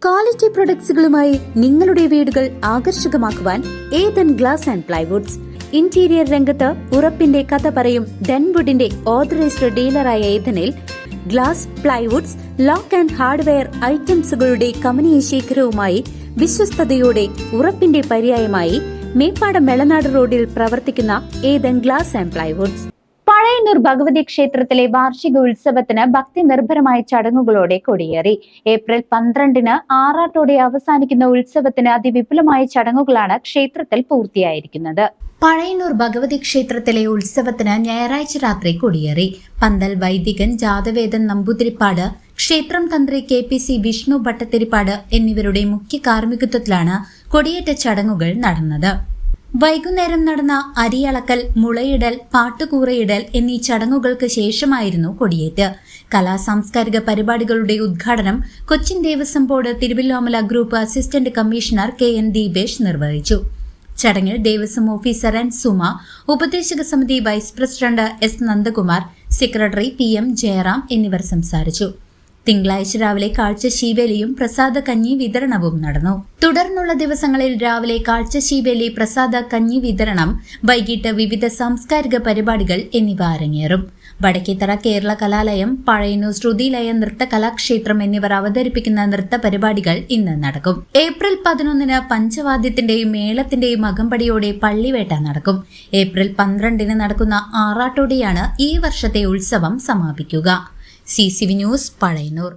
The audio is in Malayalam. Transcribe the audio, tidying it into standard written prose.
ക്വാളിറ്റി പ്രൊഡക്ട്സുകളുമായി നിങ്ങളുടെ വീടുകൾ ആകർഷകമാക്കുവാൻ Ethan glass and plywoods. Interior രംഗത്ത് ഉറപ്പിന്റെ കഥ പറയും ഡെൻവുഡിന്റെ ഓതറൈസ്ഡ് ഡീലറായ ഏതനിൽ glass, plywoods, lock and hardware ഐറ്റംസുകളുടെ കമനീയ ശേഖരവുമായി വിശ്വസ്തയോടെ ഉറപ്പിന്റെ പര്യായമായി മേപ്പാടം മെളനാട് റോഡിൽ പ്രവർത്തിക്കുന്ന Ethan glass and plywoods. Pazhayannur Bhagavathi ക്ഷേത്രത്തിലെ വാർഷിക ഉത്സവത്തിന് ഭക്തി നിർഭരമായ ചടങ്ങുകളോടെ കൊടിയേറി. ഏപ്രിൽ 12-ന് ആറാട്ടോടെ അവസാനിക്കുന്ന ഉത്സവത്തിന് അതിവിപുലമായ ചടങ്ങുകളാണ് ക്ഷേത്രത്തിൽ പൂർത്തിയായിരിക്കുന്നത്. പഴയന്നൂർ ഭഗവതി ക്ഷേത്രത്തിലെ ഉത്സവത്തിന് ഞായറാഴ്ച രാത്രി കൊടിയേറി. പന്തൽ വൈദികൻ ജാതവേദൻ നമ്പൂതിരിപ്പാട്, ക്ഷേത്രം തന്ത്രി KPC വിഷ്ണു ഭട്ടത്തിരിപ്പാട് എന്നിവരുടെ മുഖ്യ കാർമ്മികത്വത്തിലാണ് കൊടിയേറ്റ ചടങ്ങുകൾ നടന്നത്. വൈകുന്നേരം നടന്ന അരിയളക്കൽ, മുളയിടൽ, പാട്ടുകൂറയിടൽ എന്നീ ചടങ്ങുകൾക്ക് ശേഷമായിരുന്നു കൊടിയേറ്റ്. സാംസ്കാരിക പരിപാടികളുടെ ഉദ്ഘാടനം Cochin Devaswom board Thiruvilwamala group assistant commissioner KN Deepesh നിർവഹിച്ചു. ചടങ്ങിൽ ദേവസ്വം ഓഫീസർ N സുമ, ഉപദേശക സമിതി vice president S Nandakumar, secretary PM Jayaram എന്നിവർ സംസാരിച്ചു. തിങ്കളാഴ്ച രാവിലെ കാഴ്ചശീവേലിയും പ്രസാദ കഞ്ഞി വിതരണവും നടന്നു. തുടർന്നുള്ള ദിവസങ്ങളിൽ രാവിലെ കാഴ്ചശീവേലി, പ്രസാദ കഞ്ഞി വിതരണം, വൈകിട്ട് വിവിധ സാംസ്കാരിക പരിപാടികൾ എന്നിവ അരങ്ങേറും. വടക്കേത്തറ കേരള കലാലയം, പഴയന്നൂർ ശ്രുതിലയ നൃത്ത കലാക്ഷേത്രം എന്നിവർ അവതരിപ്പിക്കുന്ന നൃത്ത പരിപാടികൾ ഇന്ന് നടക്കും. ഏപ്രിൽ 11-ന് പഞ്ചവാദ്യത്തിന്റെയും മേളത്തിന്റെയും അകമ്പടിയോടെ പള്ളിവേട്ട നടക്കും. ഏപ്രിൽ 12-ന് നടക്കുന്ന ആറാട്ടോടെയാണ് ഈ വർഷത്തെ ഉത്സവം സമാപിക്കുക. CCV news, Pazhayannur.